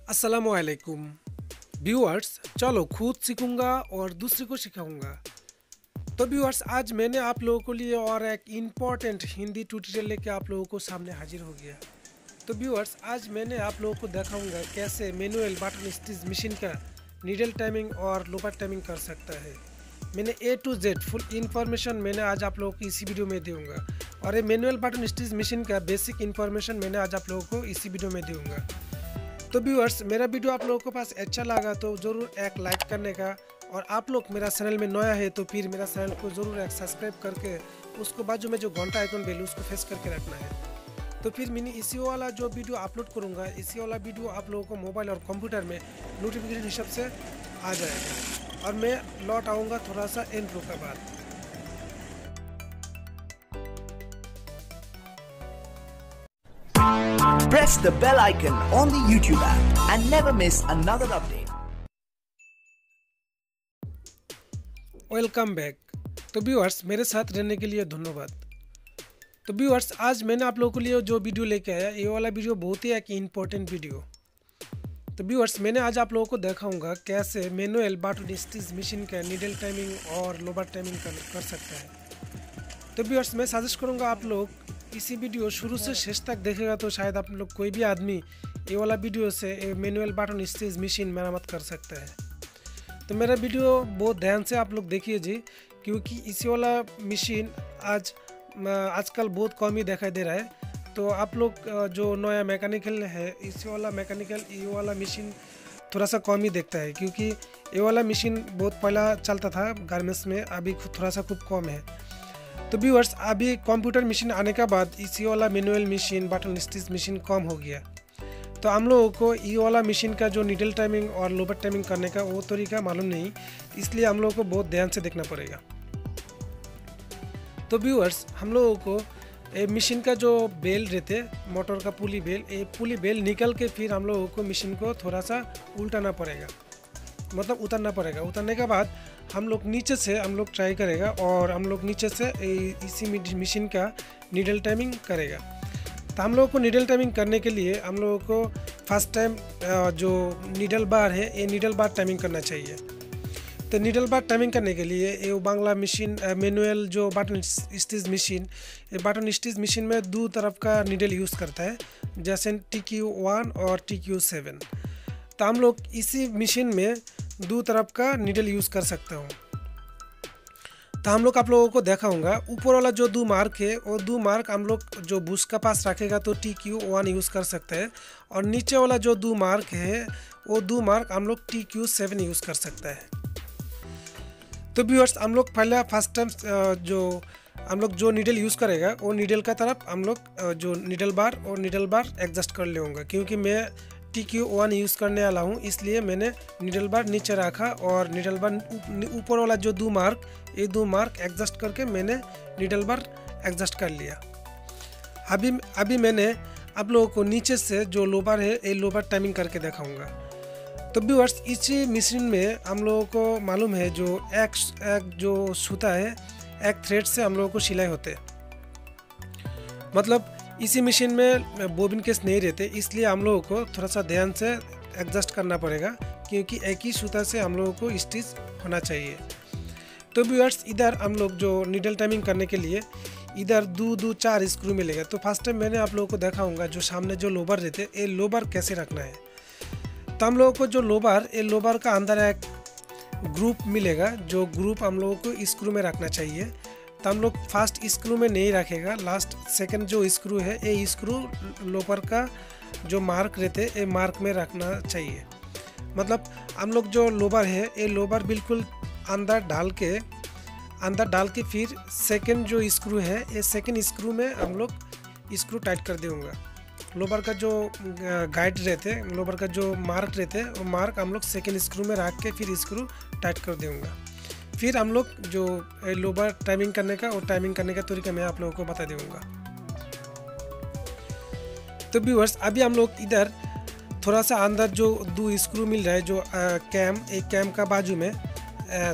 अस्सलामुअलैकुम व्यूअर्स, चलो खुद सीखूंगा और दूसरे को सिखाऊंगा। तो व्यूअर्स, आज मैंने आप लोगों के लिए और एक इम्पॉर्टेंट हिंदी ट्यूटोरियल लेके आप लोगों को सामने हाजिर हो गया। तो व्यूअर्स, आज मैंने आप लोगों को दिखाऊंगा कैसे मैनुअल बटन स्टिच मशीन का नीडल टाइमिंग और लोपर टाइमिंग कर सकता है। मैंने A to Z full information मैंने आज आप लोगों को इसी वीडियो में दूंगा और ये मैनुअल बटन स्टिच मशीन का बेसिक इन्फॉर्मेशन मैंने आज आप लोगों को इसी वीडियो में दूंगा। तो व्यूअर्स, मेरा वीडियो आप लोगों के पास अच्छा लगा तो ज़रूर एक लाइक करने का, और आप लोग मेरा चैनल में नया है तो फिर मेरा चैनल को ज़रूर एक सब्सक्राइब करके उसको बाजू में जो घंटा आइकन बेल उसको फेस करके रखना है। तो फिर मैंने इसी वाला जो वीडियो अपलोड करूँगा, इसी वाला वीडियो आप लोगों को मोबाइल और कंप्यूटर में नोटिफिकेशन हिसाब से आ जाएगा और मैं लौट आऊँगा थोड़ा सा इंट्रो के बाद। Press the bell icon on the YouTube app and never miss another update. Welcome back. तो व्यूअर्स, मेरे साथ रहने के लिए धन्यवाद। तो व्यूअर्स, आज मैंने आप लोगों के लिए जो वीडियो लेके आया, ये वाला वीडियो बहुत ही एक इम्पोर्टेंट वीडियो। तो व्यूअर्स, मैंने आज आप लोगों को दिखाऊंगा कैसे मैनुअल बटन स्टिच मशीन का नीडल टाइमिंग और लोबर टाइमिंग कर सकता है। तो व्यूअर्स, मैं सजेस्ट करूंगा आप लोग इसी वीडियो शुरू से शेष तक देखेगा तो शायद आप लोग कोई भी आदमी ये वाला वीडियो से मैनुअल बटन स्टिच मशीन मरम्मत कर सकता है। तो मेरा वीडियो बहुत ध्यान से आप लोग देखिए जी, क्योंकि इसी वाला मशीन आजकल बहुत कम ही दिखाई दे रहा है। तो आप लोग जो नया मैकेनिकल है, इसी वाला मैकेनिकल ये वाला मशीन थोड़ा सा कम ही देखता है, क्योंकि ये वाला मशीन बहुत पहला चलता था गारमेंट्स में, अभी थोड़ा सा खूब कम है। तो व्यूअर्स, अभी कंप्यूटर मशीन आने के बाद इसी वाला manual machine button stitch machine कम हो गया। तो हम लोगों को ये वाला मशीन का जो नीडल टाइमिंग और लोबर टाइमिंग करने का वो तरीका मालूम नहीं, इसलिए हम लोगों को बहुत ध्यान से देखना पड़ेगा। तो व्यूअर्स, हम लोगों को मशीन का जो बेल रहते मोटर का पुली बेल निकल के फिर हम लोगों को मशीन को थोड़ा सा उल्टाना पड़ेगा, मतलब उतरना पड़ेगा। उतरने के बाद हम लोग नीचे से हम लोग ट्राई करेगा और हम लोग नीचे से इसी मशीन का नीडल टाइमिंग करेगा। तो हम लोगों को नीडल टाइमिंग करने के लिए हम लोगों को फर्स्ट टाइम जो नीडल बार है ये नीडल बार टाइमिंग करना चाहिए। तो नीडल बार टाइमिंग करने के लिए ये बांग्ला मशीन मैनुअल जो बटन स्टिच मशीन, ये बटन स्टिच मशीन में दो तरफ का नीडल यूज़ करता है, जैसे TQ1 और TQ7। तो हम लोग इसी मशीन में दो तरफ का नीडल यूज़ कर सकता हूँ। तो हम लोग आप लोगों को दिखाऊंगा ऊपर वाला जो दो मार्क है वो दो मार्क हम लोग जो बुश का पास रखेगा तो TQ1 यूज़ कर सकते हैं, और नीचे वाला जो दो मार्क है वो दो मार्क हम लोग TQ7 यूज़ कर सकता है। तो व्यूअर्स, हम लोग पहले फर्स्ट टाइम जो हम लोग जो नीडल यूज़ करेगा वो नीडल का तरफ हम लोग जो नीडल बार एडजस्ट कर लेंगे, क्योंकि मैं TQ1 यूज़ करने वाला हूँ, इसलिए मैंने नीडल बार नीचे रखा और नीडल बार ऊपर वाला जो दो मार्क ये दो मार्क एडजस्ट करके मैंने नीडल बार एडजस्ट कर लिया। अभी मैंने आप लोगों को नीचे से जो लोबर है ये लोबर टाइमिंग करके दिखाऊंगा। तो व्यूअर्स, इसी मशीन में हम लोगों को मालूम है जो एक जो सूता है एक थ्रेड से हम लोगों को सिलाई होते, मतलब इसी मशीन में बोबिन केस नहीं रहते, इसलिए हम लोगों को थोड़ा सा ध्यान से एडजस्ट करना पड़ेगा, क्योंकि एक ही सूता से हम लोगों को स्टिच होना चाहिए। तो व्यूअर्स, इधर हम लोग जो नीडल टाइमिंग करने के लिए इधर दो चार स्क्रू मिलेगा। तो फर्स्ट टाइम मैंने आप लोगों को दिखाऊंगा जो सामने जो लोबर रहते ये लोबर कैसे रखना है। तो हम लोगों को जो लोबर का अंदर एक ग्रुप मिलेगा, जो ग्रुप हम लोगों को स्क्रू में रखना चाहिए। तो हम लोग फर्स्ट स्क्रू में नहीं रखेगा, लास्ट सेकंड जो स्क्रू है ये स्क्रू लोपर का जो मार्क रहते ये मार्क में रखना चाहिए। मतलब हम लोग जो लोबर है ये लोबर बिल्कुल अंदर डाल के फिर सेकंड जो स्क्रू है ये सेकंड स्क्रू में हम लोग स्क्रू टाइट कर देंगे। लोबर का जो गाइड रहते लोबर का जो मार्क रहते वो मार्क हम लोग सेकंड स्क्रू में रख के फिर स्क्रू टाइट कर देंगे। फिर हम लोग जो लोबर टाइमिंग करने का और टाइमिंग करने का तरीका मैं आप लोगों को बता दूंगा। तो व्यूअर्स, अभी हम लोग इधर थोड़ा सा अंदर जो दो स्क्रू मिल रहा है, जो एक कैम का बाजू में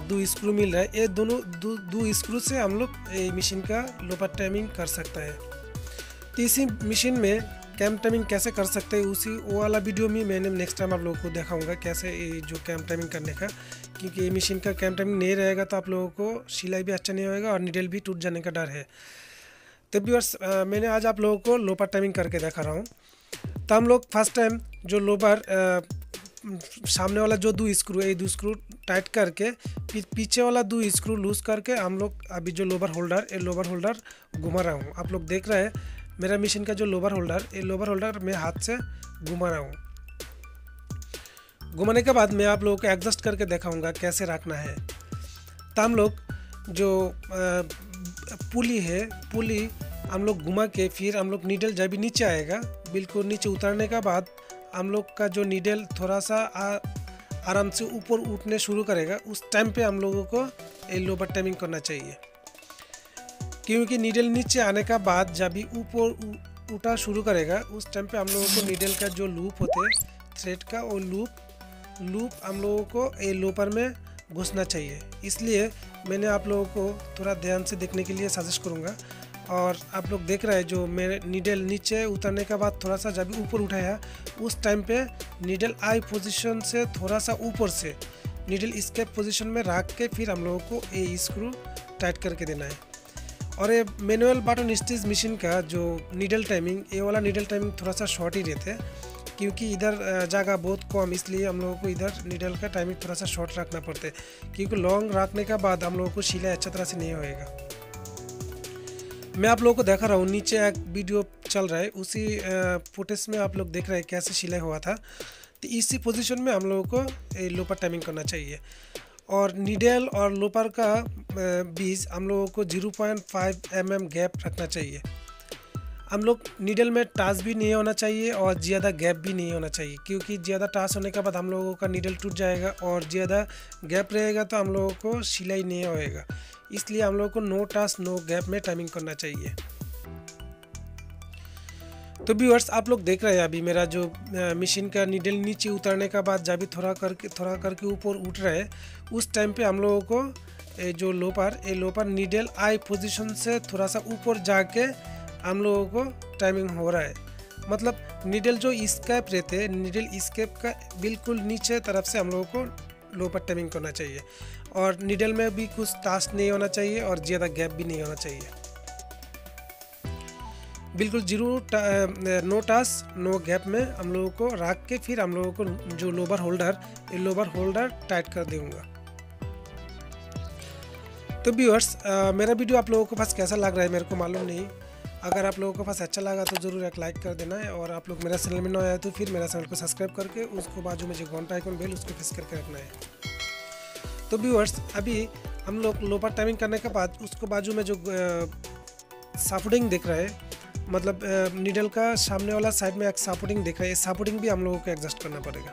दो स्क्रू मिल रहा है, ये दोनों दो स्क्रू से हम लोग मशीन का लोबर टाइमिंग कर सकता है। तो इसी मशीन में कैम टाइमिंग कैसे कर सकते हैं उसी वो वाला वीडियो में मैंने नेक्स्ट टाइम आप लोगों को दिखाऊंगा कैसे ये जो कैम टाइमिंग करने का, क्योंकि ये मशीन का कैम टाइमिंग नहीं रहेगा तो आप लोगों को सिलाई भी अच्छा नहीं होएगा और नीडल भी टूट जाने का डर है। तो व्यूअर्स मैंने आज आप लोगों को लोपर टाइमिंग करके दिखा रहा हूँ। तो हम लोग फर्स्ट टाइम जो लोबर सामने वाला जो 2 स्क्रू है, ये 2 स्क्रू टाइट करके पीछे वाला 2 स्क्रू लूज करके हम लोग अभी जो लोबर होल्डर घुमा रहा हूँ। आप लोग देख रहे हैं मेरा मशीन का जो लोबर होल्डर मैं हाथ से घुमा रहा हूँ। घुमाने के बाद मैं आप लोगों को एडजस्ट करके दिखाऊंगा कैसे रखना है। तो हम लोग जो पुली हम लोग घुमा के फिर हम लोग नीडल जब भी नीचे आएगा, बिल्कुल नीचे उतारने के बाद हम लोग का जो नीडल थोड़ा सा आराम से ऊपर उठने शुरू करेगा, उस टाइम पे हम लोगों को ये लोबर टाइमिंग करना चाहिए। क्योंकि नीडल नीचे आने का बाद जब भी ऊपर उठा शुरू करेगा उस टाइम पे हम लोगों को नीडल का जो लूप होते हैं थ्रेड का, वो लूप हम लोगों को ये लोपर में घुसना चाहिए। इसलिए मैंने आप लोगों को थोड़ा ध्यान से देखने के लिए सजेस्ट करूँगा। और आप लोग देख रहे हैं जो मेरे नीडल नीचे उतरने के बाद थोड़ा सा जब भी ऊपर उठाया उस टाइम पे नीडल आई पोजीशन से थोड़ा सा ऊपर से नीडल स्केप पोजीशन में रख के फिर हम लोगों को ये स्क्रू टाइट करके देना है। और ये मैनुअल बटन स्टिच मशीन का जो नीडल टाइमिंग, ये वाला नीडल टाइमिंग थोड़ा सा शॉर्ट ही रहते हैं, क्योंकि इधर जगह बहुत कम, इसलिए हम लोगों को इधर नीडल का टाइमिंग थोड़ा सा शॉर्ट रखना पड़ता है। क्योंकि लॉन्ग रखने के बाद हम लोगों को सिलाई अच्छा तरह से नहीं होएगा। मैं आप लोगों को दिखा रहा हूँ, नीचे एक वीडियो चल रहा है, उसी फुटेज में आप लोग देख रहे हैं कैसे सिलाई हुआ था। तो इसी पोजीशन में हम लोगों को लोपर टाइमिंग करना चाहिए। और नीडल और लोपर का बीच हम लोगों को 0.5 mm गैप रखना चाहिए। हम लोग नीडल में टच भी नहीं होना चाहिए और ज़्यादा गैप भी नहीं होना चाहिए, क्योंकि ज़्यादा टच होने के बाद हम लोगों का नीडल टूट जाएगा और ज़्यादा गैप रहेगा तो हम लोगों को सिलाई नहीं होएगा। इसलिए हम लोगों को नो टच नो गैप में टाइमिंग करना चाहिए। तो व्यूअर्स आप लोग देख रहे हैं अभी मेरा जो मशीन का नीडल नीचे उतरने का बाद जब भी थोड़ा करके ऊपर उठ रहा है, उस टाइम पे हम लोगों को जो लोपर नीडल आई पोजीशन से थोड़ा सा ऊपर जाके हम लोगों को टाइमिंग हो रहा है। मतलब नीडल जो स्केप रहते हैं, नीडल स्केप का बिल्कुल नीचे तरफ से हम लोगों को लोपर टाइमिंग करना चाहिए। और नीडल में भी कुछ टच नहीं होना चाहिए और ज़्यादा गैप भी नहीं होना चाहिए। बिल्कुल नो टच नो गैप में हम लोगों को रख के फिर हम लोगों को जो लोबर होल्डर टाइट कर दूँगा। तो व्यूअर्स मेरा वीडियो आप लोगों के पास कैसा लग रहा है मेरे को मालूम नहीं। अगर आप लोगों के पास अच्छा लगा तो ज़रूर एक लाइक कर देना है। और आप लोग मेरा चैनल में नए आए तो फिर मेरा चैनल को सब्सक्राइब करके उसको बाजू में जो घंटा आइकन बेल उसको प्रेस करके रखना है। तो व्यूअर्स अभी हम लोग लोपर टाइमिंग करने के बाद उसको बाजू में जो सपोर्टिंग दिख रहा है, मतलब नीडल का सामने वाला साइड में एक सपोर्टिंग दिख रहा है, सपोर्टिंग भी हम लोगों को एडजस्ट करना पड़ेगा।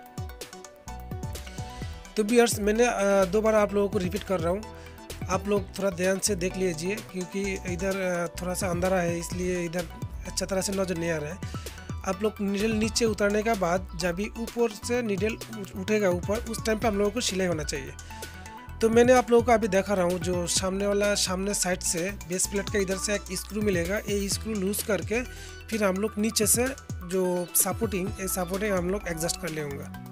तो व्यूअर्स मैंने दोबारा आप लोगों को रिपीट कर रहा हूँ, आप लोग थोड़ा ध्यान से देख लीजिए, क्योंकि इधर थोड़ा सा अंधेरा है इसलिए इधर अच्छा तरह से नजर नहीं आ रहा है। आप लोग नीडल नीचे उतारने के बाद जब भी ऊपर से नीडल उठेगा ऊपर, उस टाइम पे हम लोगों को सिलाई होना चाहिए। तो मैंने आप लोगों को अभी दिखा रहा हूँ जो सामने साइड से बेस प्लेट का इधर से एक स्क्रू मिलेगा, ये स्क्रू लूज करके फिर हम लोग नीचे से जो सपोर्टिंग हम लोग एडजस्ट कर लेंगे।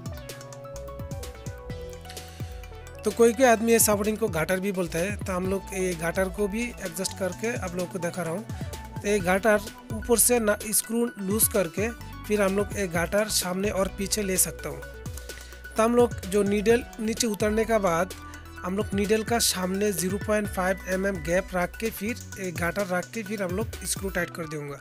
तो कोई आदमी ये सपोर्टिंग को घाटर भी बोलता है, तो हम लोग ये घाटर को भी एडजस्ट करके आप लोगों को दिखा रहा हूँ। तो ये घाटर ऊपर से स्क्रू लूज करके फिर हम लोग एक घाटर सामने और पीछे ले सकता हूँ। तो हम लोग जो नीडल नीचे उतरने के बाद हम लोग नीडल का सामने 0.5 mm गैप रख के फिर घाटर रख के फिर हम लोग स्क्रू टाइट कर दूँगा।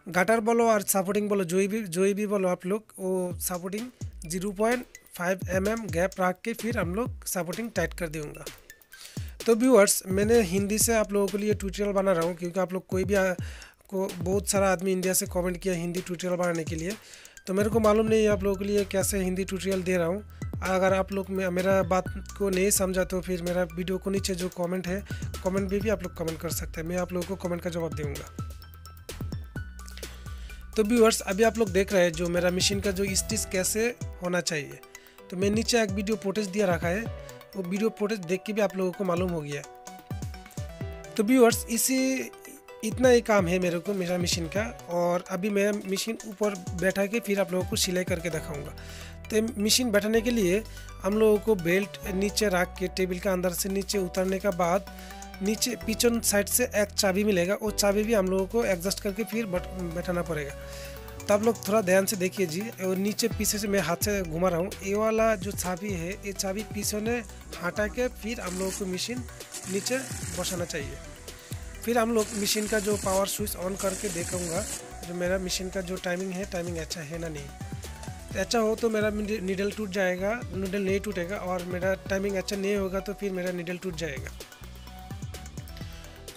घाटर बोलो और सपोर्टिंग बोलो, जो भी बोलो आप लोग, वो सपोर्टिंग 0.5 mm गैप रख के फिर हम लोग सपोर्टिंग टाइट कर दूँगा। तो व्यूअर्स मैंने हिंदी से आप लोगों के लिए ट्यूटोरियल बना रहा हूँ, क्योंकि आप लोग बहुत सारा आदमी इंडिया से कमेंट किया हिंदी ट्यूटोरियल बनाने के लिए। तो मेरे को मालूम नहीं आप लोगों के लिए कैसे हिंदी ट्यूटोरियल दे रहा हूँ। अगर आप लोग मेरा बात को नहीं समझा तो फिर मेरा वीडियो को नीचे जो कमेंट है, कमेंट में भी आप लोग कमेंट कर सकते हैं, मैं आप लोगों को कमेंट का जवाब दूँगा। तो व्यूअर्स अभी आप लोग देख रहे हैं जो मेरा मशीन का जो स्टिच कैसे होना चाहिए। तो मैं नीचे एक वीडियो फुटेज दिया रखा है, वो वीडियो फुटेज देख के भी आप लोगों को मालूम हो गया। तो व्यूअर्स इसी इतना ही काम है मेरे को मेरा मशीन का। और अभी मैं मशीन ऊपर बैठा के फिर आप लोगों को सिलाई करके दिखाऊंगा। तो मशीन बैठाने के लिए हम लोगों को बेल्ट नीचे रख के टेबल के अंदर से नीचे उतरने के बाद नीचे पीछे साइड से एक चाबी मिलेगा, वो चाबी भी हम लोगों को एडजस्ट करके फिर बैठाना पड़ेगा। तो आप लोग थोड़ा ध्यान से देखिए जी। और नीचे पीछे से मैं हाथ से घुमा रहा हूँ, ये वाला जो चाबी है ये चाबी पीछे ने हटा के फिर हम लोगों को मशीन नीचे बसाना चाहिए। फिर हम लोग मशीन का जो पावर स्विच ऑन करके देखूँगा जो मेरा मशीन का जो टाइमिंग है, टाइमिंग अच्छा है ना नहीं। तो अच्छा हो तो मेरा नीडल टूट जाएगा, नीडल नहीं टूटेगा, और मेरा टाइमिंग अच्छा नहीं होगा तो फिर मेरा नीडल टूट जाएगा।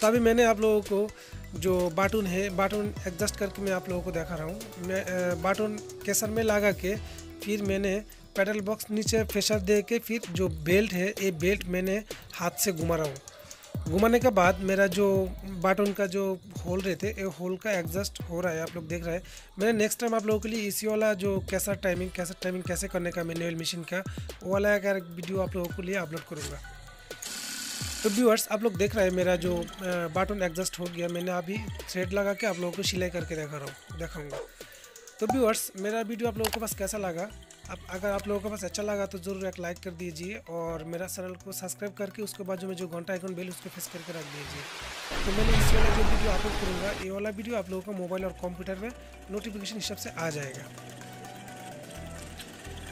तो अभी मैंने आप लोगों को जो बाटून है, बाटून एडजस्ट करके मैं आप लोगों को दिखा रहा हूँ। मैं बाटून केसर में लगा के फिर मैंने पेडल बॉक्स नीचे प्रेशर दे के फिर जो बेल्ट है ये बेल्ट मैंने हाथ से घुमा रहा हूँ। घुमाने के बाद मेरा जो बाटून का जो होल रहते ये होल का एडजस्ट हो रहा है, आप लोग देख रहे हैं। मैंने नेक्स्ट टाइम आप लोगों के लिए इसी वाला जो कैसा टाइमिंग कैसे करने का मैनुअल मशीन का वो वाला अगर वीडियो आप लोगों के लिए अपलोड करूँगा। तो व्यूअर्स आप लोग देख रहे हैं मेरा जो बाटून एडजस्ट हो गया, मैंने अभी थ्रेड लगा के आप लोगों को सिलाई करके दिखाऊंगा। तो व्यूअर्स मेरा वीडियो आप लोगों के पास कैसा लगा, अगर आप लोगों के पास अच्छा लगा तो ज़रूर एक लाइक कर दीजिए और मेरा चैनल को सब्सक्राइब करके उसके बाजू में जो घंटा आइकन बेल उसको प्रेस करके रख दीजिए। तो मैंने इस वाला जो वीडियो अपलोड करूँगा ये वाला वीडियो आप लोगों को मोबाइल और कंप्यूटर में नोटिफिकेशन हिसाब से आ जाएगा।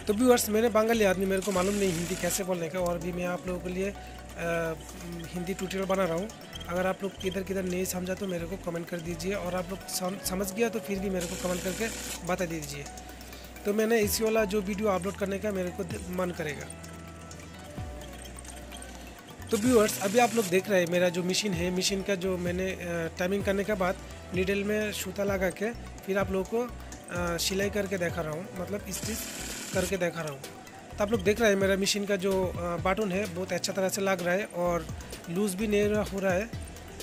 तो व्यूअर्स मैंने बंगाली आदमी, मेरे को मालूम नहीं हिंदी कैसे बोलने का, और भी मैं आप लोगों के लिए हिंदी ट्यूटोरियल बना रहा हूँ। अगर आप लोग किधर नहीं समझा तो मेरे को कमेंट कर दीजिए, और आप लोग समझ गया तो फिर भी मेरे को कमेंट करके बता दीजिए। तो मैंने इसी वाला जो वीडियो अपलोड करने का मेरे को मन करेगा। तो व्यूअर्स अभी आप लोग देख रहे हैं मेरा जो मशीन है, मशीन का जो मैंने टाइमिंग करने के बाद नीडल में सूता लगा के फिर आप लोगों को सिलाई करके दिखा रहा हूँ, मतलब स्टिच करके दिखा रहा हूँ। तो आप लोग देख रहे हैं मेरा मशीन का जो बाटून है बहुत अच्छा तरह से लग रहा है और लूज़ भी नहीं हो रहा है,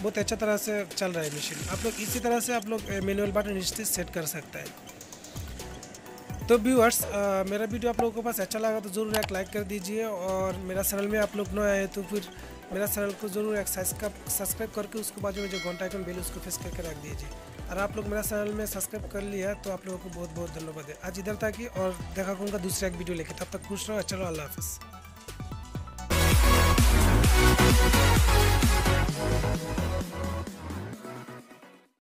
बहुत अच्छा तरह से चल रहा है मशीन। आप लोग इसी तरह से आप लोग मैनुअल बाटून स्टिच सेट कर सकते हैं। तो व्यूअर्स मेरा वीडियो आप लोगों के पास अच्छा लगा तो ज़रूर एक लाइक कर दीजिए, और मेरा चैनल में आप लोग नए आए तो फिर मेरा चैनल को ज़रूर एक सब्सक्राइब करके उसके बाजू में जो घंटा आइकन बेल उसको प्रेस करके रख दीजिए। और आप लोग मेरा चैनल में सब्सक्राइब कर लिया तो आप लोगों को बहुत बहुत धन्यवाद है। आज इधर तक ही, और देखा करूँगा दूसरा एक वीडियो लेके, तब तक खुश रहो, अच्छा रहो, अल्लाह हाफ़िज़।